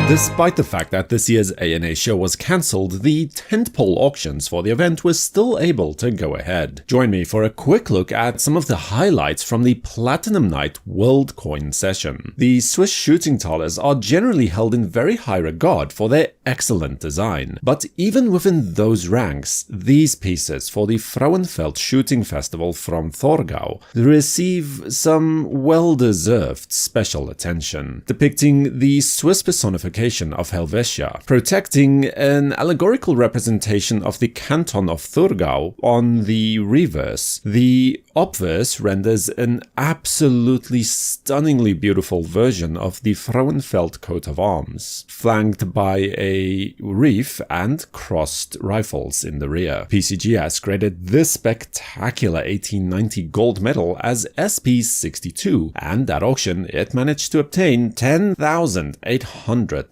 Despite the fact that this year's ANA show was cancelled, the tentpole auctions for the event were still able to go ahead. Join me for a quick look at some of the highlights from the Platinum Night World Coin session. The Swiss shooting thalers are generally held in very high regard for their excellent design, but even within those ranks, these pieces for the Frauenfeld Shooting Festival from Thurgau receive some well-deserved special attention, depicting the Swiss personification of Helvetia, protecting an allegorical representation of the canton of Thurgau on the reverse. The obverse renders an absolutely stunningly beautiful version of the Frauenfeld coat of arms, flanked by a reef and crossed rifles in the rear. PCGS graded this spectacular 1890 gold medal as SP62, and at auction it managed to obtain $10,800.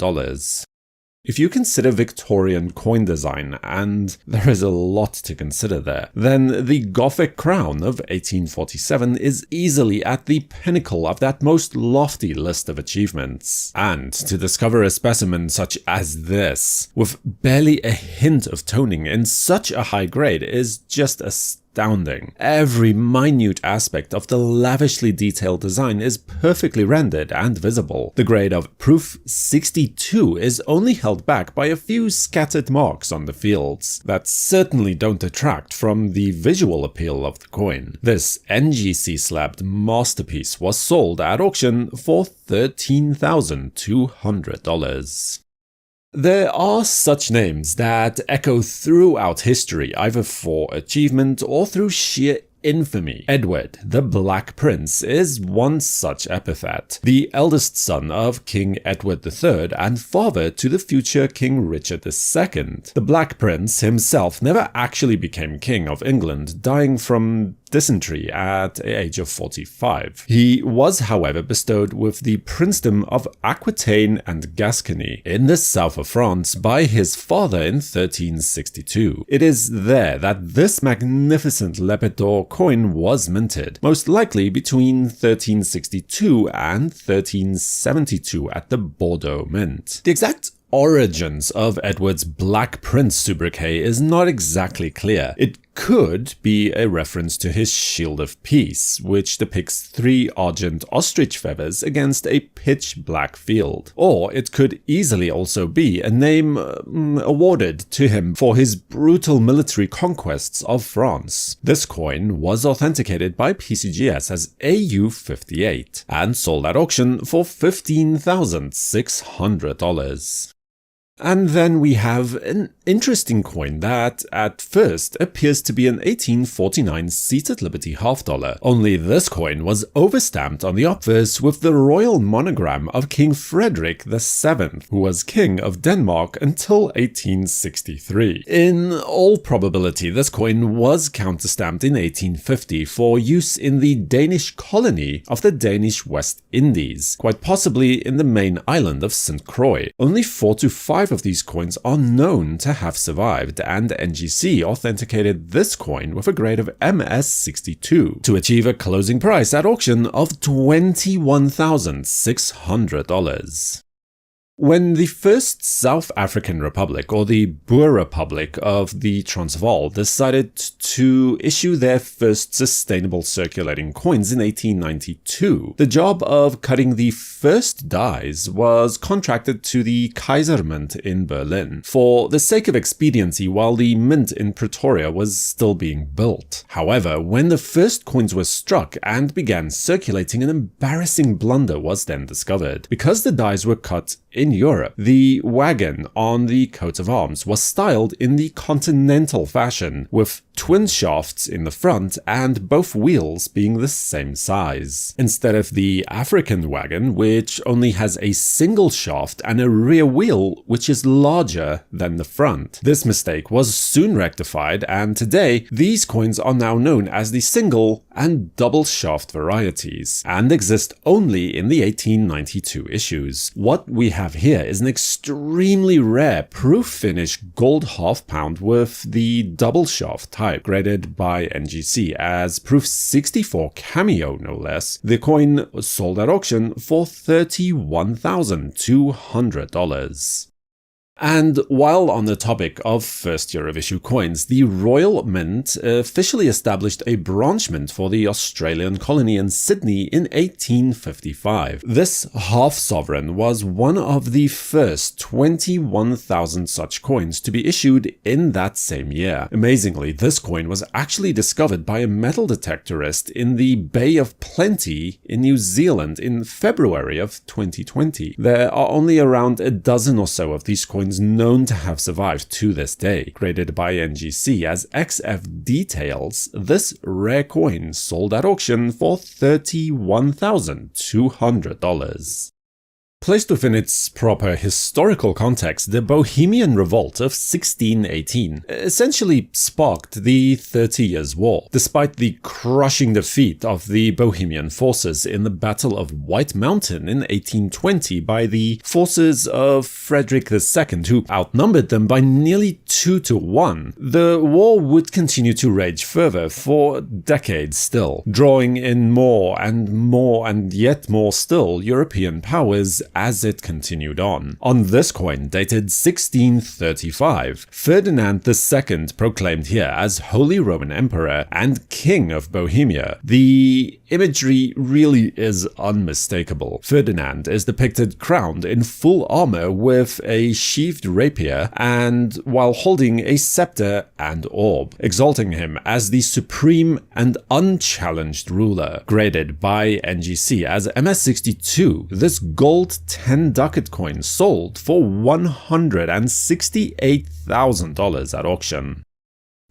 If you consider Victorian coin design, and there is a lot to consider there, then the Gothic crown of 1847 is easily at the pinnacle of that most lofty list of achievements. And to discover a specimen such as this, with barely a hint of toning in such a high grade, is just astounding. Every minute aspect of the lavishly detailed design is perfectly rendered and visible. The grade of Proof 62 is only held back by a few scattered marks on the fields that certainly don't detract from the visual appeal of the coin. This NGC slabbed masterpiece was sold at auction for $13,200. There are such names that echo throughout history, either for achievement or through sheer infamy. Edward, the Black Prince, is one such epithet. The eldest son of King Edward III and father to the future King Richard II. The Black Prince himself never actually became King of England, dying from dysentery at the age of 45. He was, however, bestowed with the princedom of Aquitaine and Gascony in the south of France by his father in 1362. It is there that this magnificent Lepid d'Or coin was minted, most likely between 1362 and 1372 at the Bordeaux Mint. The exact origins of Edward's Black Prince sobriquet is not exactly clear. It could be a reference to his Shield of Peace, which depicts 3 argent ostrich feathers against a pitch black field. Or it could easily also be a name awarded to him for his brutal military conquests of France. This coin was authenticated by PCGS as AU58 and sold at auction for $15,600. And then we have an interesting coin that, at first, appears to be an 1849 Seated Liberty $half. Only this coin was overstamped on the obverse with the royal monogram of King Frederick VII, who was King of Denmark until 1863. In all probability, this coin was counterstamped in 1850 for use in the Danish colony of the Danish West Indies, quite possibly in the main island of St. Croix. Only 4 to 5 of these coins are known to have survived, and NGC authenticated this coin with a grade of MS62 to achieve a closing price at auction of $21,600. When the first South African Republic, or the Boer Republic of the Transvaal, decided to issue their first sustainable circulating coins in 1892, the job of cutting the first dies was contracted to the Kaiser Mint in Berlin, for the sake of expediency while the mint in Pretoria was still being built. However, when the first coins were struck and began circulating, an embarrassing blunder was then discovered. Because the dies were cut in Europe, the wagon on the coat of arms was styled in the continental fashion, with twin shafts in the front and both wheels being the same size, instead of the African wagon, which only has a single shaft and a rear wheel which is larger than the front. This mistake was soon rectified, and today these coins are now known as the single and double shaft varieties, and exist only in the 1892 issues. What we have here is an extremely rare proof finish gold half pound with the double shaft type. type, graded by NGC as Proof 64 Cameo no less. The coin sold at auction for $31,200. And while on the topic of first year of issue coins, the Royal Mint officially established a branch mint for the Australian colony in Sydney in 1855. This half-sovereign was one of the first 21,000 such coins to be issued in that same year. Amazingly, this coin was actually discovered by a metal detectorist in the Bay of Plenty in New Zealand in February of 2020. There are only around a dozen or so of these coins known to have survived to this day. Graded by NGC as XF Details, this rare coin sold at auction for $31,200. Placed within its proper historical context, the Bohemian Revolt of 1618 essentially sparked the 30 Years' War. Despite the crushing defeat of the Bohemian forces in the Battle of White Mountain in 1820 by the forces of Frederick II, who outnumbered them by nearly 2-1, the war would continue to rage further for decades still, drawing in more and yet more still European powers as it continued on. On this coin, dated 1635, Ferdinand II proclaimed here as Holy Roman Emperor and King of Bohemia. The imagery really is unmistakable. Ferdinand is depicted crowned in full armor with a sheathed rapier and while holding a scepter and orb, exalting him as the supreme and unchallenged ruler. Graded by NGC as MS62, this gold 10 ducat coin sold for $168,000 at auction.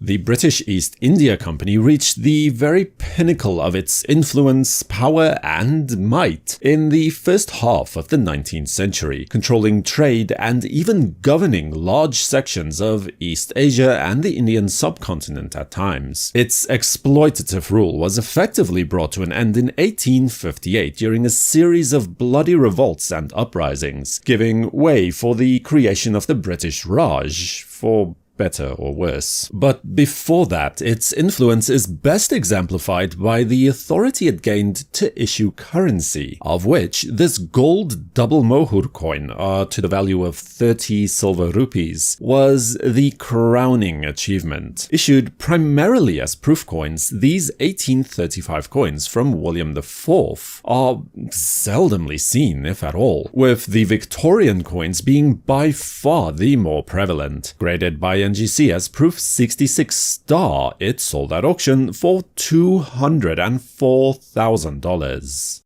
The British East India Company reached the very pinnacle of its influence, power, and might in the first half of the 19th century, controlling trade and even governing large sections of East Asia and the Indian subcontinent at times. Its exploitative rule was effectively brought to an end in 1858 during a series of bloody revolts and uprisings, giving way for the creation of the British Raj, for better or worse. But before that, its influence is best exemplified by the authority it gained to issue currency, of which this gold double Mohur coin, to the value of 30 silver rupees, was the crowning achievement. Issued primarily as proof coins, these 1835 coins from William IV are seldomly seen, if at all, with the Victorian coins being by far the more prevalent. Graded by NGC as Proof 66 Star, it sold at auction for $204,000.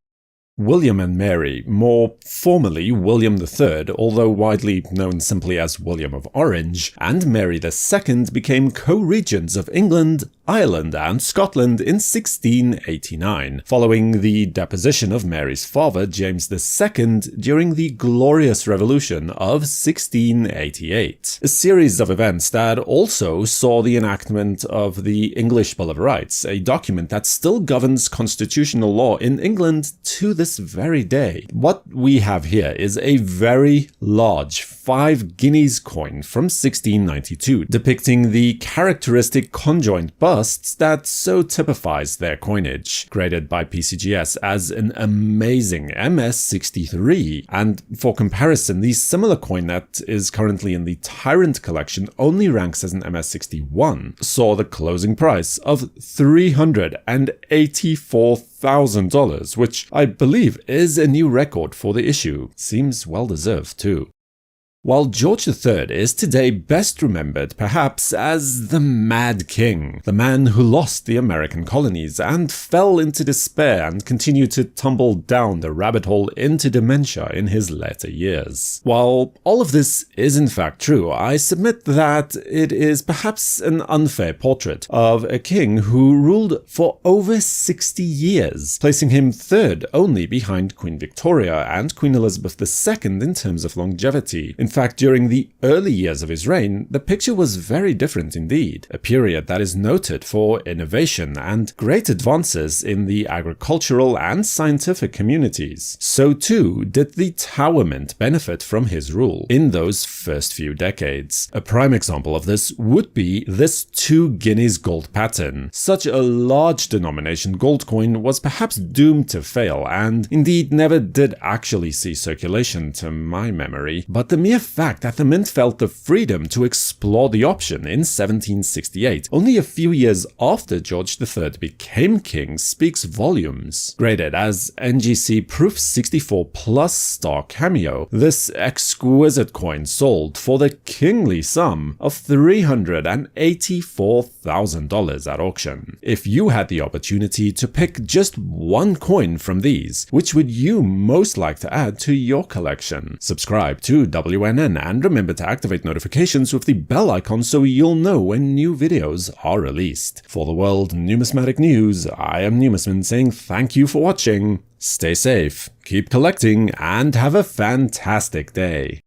William and Mary, more formally William III, although widely known simply as William of Orange, and Mary II became co-regents of England, Ireland, and Scotland in 1689, following the deposition of Mary's father, James II, during the Glorious Revolution of 1688. A series of events that also saw the enactment of the English Bill of Rights, a document that still governs constitutional law in England to this very day. What we have here is a very large 5 guineas coin from 1692, depicting the characteristic conjoint busts that so typifies their coinage. Graded by PCGS as an amazing MS63, and for comparison, the similar coin that is currently in the Tyrant collection only ranks as an MS61, saw the closing price of $384,000, which I believe is a new record for the issue. Seems well deserved too. While George III is today best remembered perhaps as the Mad King, the man who lost the American colonies and fell into despair and continued to tumble down the rabbit hole into dementia in his later years. While all of this is in fact true, I submit that it is perhaps an unfair portrait of a king who ruled for over 60 years, placing him third only behind Queen Victoria and Queen Elizabeth II in terms of longevity. In fact, during the early years of his reign, the picture was very different indeed, a period that is noted for innovation and great advances in the agricultural and scientific communities. So too did the Tower Mint benefit from his rule in those first few decades. A prime example of this would be this 2 guineas gold pattern. Such a large denomination gold coin was perhaps doomed to fail, and indeed never did actually see circulation to my memory, but the mere fact that the mint felt the freedom to explore the option in 1768, only a few years after George III became king, speaks volumes. Graded as NGC Proof 64 Plus Star Cameo, this exquisite coin sold for the kingly sum of $384,000 at auction. If you had the opportunity to pick just one coin from these, which would you most like to add to your collection? Subscribe to WNN and remember to activate notifications with the bell icon so you'll know when new videos are released. For the World Numismatic News, I am Numisman saying thank you for watching, stay safe, keep collecting, and have a fantastic day.